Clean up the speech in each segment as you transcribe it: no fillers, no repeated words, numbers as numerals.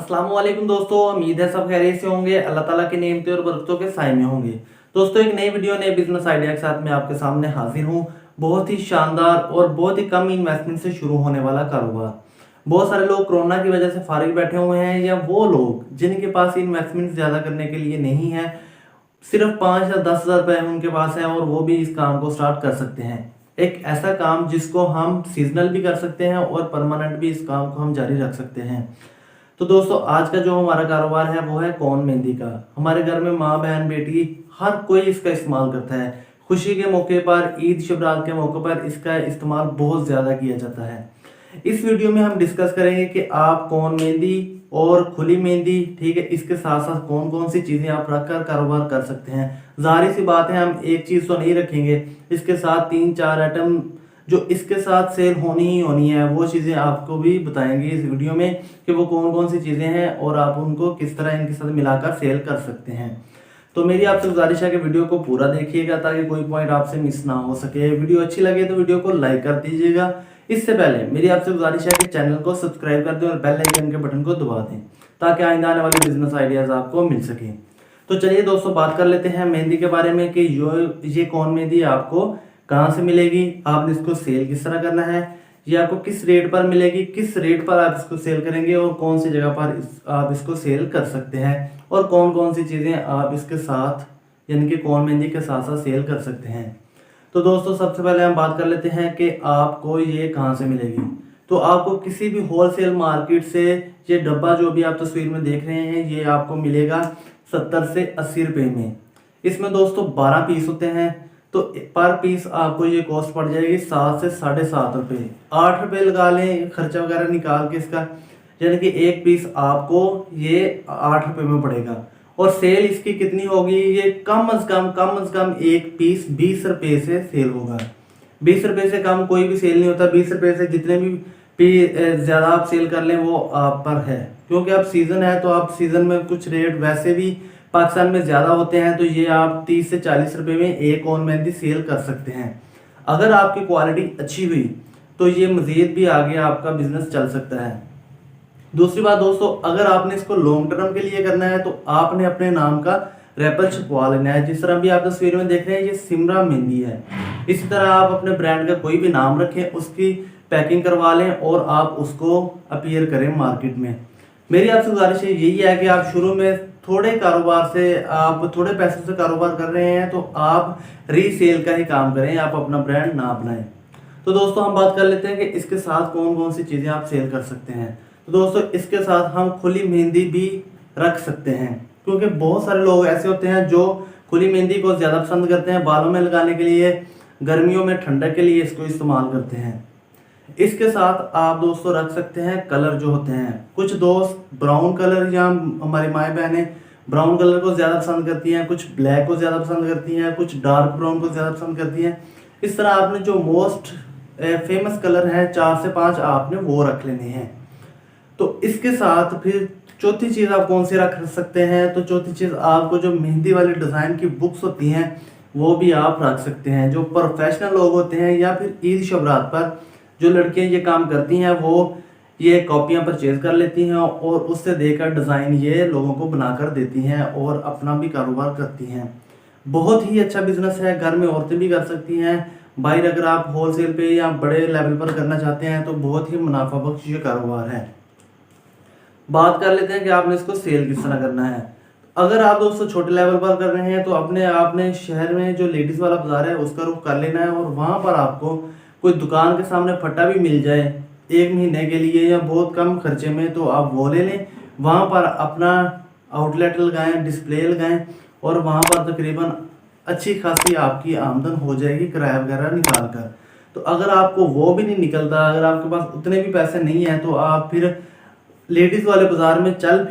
अस्सलाम वालेकुम दोस्तों, उम्मीद है सब खैरियत से होंगे, अल्लाह ताला की नेमतें और बरकतों के साए में होंगे। दोस्तों एक नई वीडियो नए बिजनेस आइडिया के साथ मैं आपके सामने हाजिर हूँ। बहुत ही शानदार और बहुत ही कम इन्वेस्टमेंट से शुरू होने वाला कारोबार। बहुत सारे लोग कोरोना की वजह से फारिग बैठे हुए हैं, या वो लोग जिनके पास इन्वेस्टमेंट ज़्यादा करने के लिए नहीं है, सिर्फ 5 या 10 हज़ार रुपये उनके पास है और वो भी इस काम को स्टार्ट कर सकते हैं। एक ऐसा काम जिसको हम सीजनल भी कर सकते हैं और परमानेंट भी इस काम को हम जारी रख सकते हैं। तो दोस्तों आज का जो हमारा कारोबार है वो है कोन मेहंदी का। हमारे घर में माँ बहन बेटी हर कोई इसका इस्तेमाल करता है। खुशी के मौके पर, ईद शबरात के मौके पर इसका इस्तेमाल बहुत ज़्यादा किया जाता है। इस वीडियो में हम डिस्कस करेंगे कि आप कोन मेहंदी और खुली मेहंदी, ठीक है, इसके साथ साथ कौन कौन सी चीज़ें आप रखकर कारोबार कर सकते हैं। जाहिर सी बात है हम एक चीज़ तो नहीं रखेंगे, इसके साथ 3-4 आइटम जो इसके साथ सेल होनी ही होनी है, वो चीज़ें आपको भी बताएंगे इस वीडियो में कि वो कौन कौन सी चीज़ें हैं और आप उनको किस तरह इनके साथ मिलाकर सेल कर सकते हैं। तो मेरी आपसे गुजारिश है कि वीडियो को पूरा देखिएगा ताकि कोई पॉइंट आपसे मिस ना हो सके। वीडियो अच्छी लगे तो वीडियो को लाइक कर दीजिएगा। इससे पहले मेरी आपसे गुजारिश है कि चैनल को सब्सक्राइब कर दें और बेल आइकन के बटन को दबा दें ताकि आइंदा आने वाले बिजनेस आइडियाज़ आपको मिल सके। तो चलिए दोस्तों बात कर लेते हैं मेहंदी के बारे में कि ये कौन मेहंदी आपको कहाँ से मिलेगी, आपने इसको सेल किस तरह करना है, ये आपको किस रेट पर मिलेगी, किस रेट पर आप इसको सेल करेंगे और कौन सी जगह पर आप इसको सेल कर सकते हैं और कौन कौन सी चीज़ें आप इसके साथ यानी कि कौन मेहंदी के साथ साथ सेल कर सकते हैं। तो दोस्तों सबसे पहले हम बात कर लेते हैं कि आपको ये कहाँ से मिलेगी। तो आपको किसी भी होलसेल मार्केट से ये डब्बा जो भी आप तस्वीर में देख रहे हैं ये आपको मिलेगा 70 से 80 रुपये में। इसमें दोस्तों 12 पीस होते हैं, तो पर पीस आपको ये कॉस्ट पड़ जाएगी 7 से 7.5 रुपये। 8 रुपये लगा लें खर्चा वगैरह निकाल के इसका, यानी कि एक पीस आपको ये 8 रुपये में पड़ेगा। और सेल इसकी कितनी होगी, ये कम अज कम एक पीस 20 रुपये से सेल होगा। 20 रुपये से कम कोई भी सेल नहीं होता। 20 रुपये से जितने भी ज़्यादा आप सेल कर लें वो आप पर है, क्योंकि अब सीज़न है तो आप सीज़न में कुछ रेट वैसे भी पाकिस्तान में ज़्यादा होते हैं, तो ये आप 30 से 40 रुपये में एक कोन मेहंदी सेल कर सकते हैं। अगर आपकी क्वालिटी अच्छी हुई तो ये मज़ीद भी आगे आपका बिजनेस चल सकता है। दूसरी बात दोस्तों, अगर आपने इसको लॉन्ग टर्म के लिए करना है तो आपने अपने नाम का रैपर छपवा लेना है। जिस तरह भी आप तस्वीर में देख रहे हैं ये सिमरा मेहंदी है। इसी तरह आप अपने ब्रांड का कोई भी नाम रखें, उसकी पैकिंग करवा लें और आप उसको अपीयर करें मार्केट में। मेरी आपसे गुजारिश यही है कि आप शुरू में थोड़े कारोबार से, आप थोड़े पैसों से कारोबार कर रहे हैं तो आप रीसेल का ही काम करें, आप अपना ब्रांड ना अपनाएं। तो दोस्तों हम बात कर लेते हैं कि इसके साथ कौन कौन सी चीज़ें आप सेल कर सकते हैं। तो दोस्तों इसके साथ हम खुली मेहंदी भी रख सकते हैं, क्योंकि बहुत सारे लोग ऐसे होते हैं जो खुली मेहंदी को ज़्यादा पसंद करते हैं, बालों में लगाने के लिए, गर्मियों में ठंडक के लिए इसको इस्तेमाल करते हैं। इसके साथ आप दोस्तों रख सकते हैं कलर जो होते हैं। कुछ दोस्त ब्राउन कलर, या हमारी माएँ बहनें ब्राउन कलर को ज़्यादा पसंद करती हैं, कुछ ब्लैक को ज़्यादा पसंद करती हैं, कुछ डार्क ब्राउन को ज़्यादा पसंद करती हैं। इस तरह आपने जो मोस्ट फेमस कलर हैं 4 से 5 आपने वो रख लेने हैं। तो इसके साथ फिर चौथी चीज़ आप कौन सी रख सकते हैं, तो चौथी चीज़ आपको जो मेहंदी वाली डिज़ाइन की बुक्स होती हैं वो भी आप रख सकते हैं। जो प्रोफेशनल लोग होते हैं या फिर ईद शबरात पर जो लड़कियां ये काम करती हैं वो ये कॉपियां परचेज कर लेती हैं और उससे देकर डिज़ाइन ये लोगों को बनाकर देती हैं और अपना भी कारोबार करती हैं। बहुत ही अच्छा बिजनेस है, घर में औरतें भी कर सकती हैं। बाहर अगर आप होलसेल पे या बड़े लेवल पर करना चाहते हैं तो बहुत ही मुनाफा बख्श ये कारोबार है। बात कर लेते हैं कि आपने इसको सेल किस तरह करना है। अगर आप दोस्तों छोटे लेवल पर कर रहे हैं तो आपने शहर में जो लेडीज़ वाला बाजार है उसका रुख कर लेना है और वहाँ पर आपको कोई दुकान के सामने फटा भी मिल जाए 1 महीने के लिए या बहुत कम खर्चे में, तो आप वो ले लें। वहाँ पर अपना आउटलेट लगाएं, डिस्प्ले लगाएं और वहाँ पर तकरीबन अच्छी खासी आपकी आमदन हो जाएगी किराया वगैरह निकाल कर। तो अगर आपको वो भी नहीं निकलता, अगर आपके पास उतने भी पैसे नहीं हैं, तो आप फिर लेडीज़ वाले बाज़ार में चल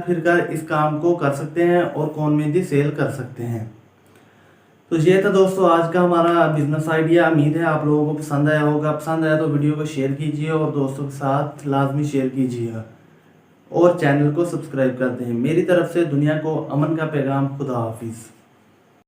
फिर कर इस काम को कर सकते हैं और कौन मेहंदी सेल कर सकते हैं। तो ये था दोस्तों आज का हमारा बिजनेस आइडिया। उम्मीद है आप लोगों को पसंद आया होगा। पसंद आया तो वीडियो को शेयर कीजिए और दोस्तों के साथ लाजमी शेयर कीजिएगा और चैनल को सब्सक्राइब कर दें। मेरी तरफ से दुनिया को अमन का पैगाम। खुदा हाफिज़।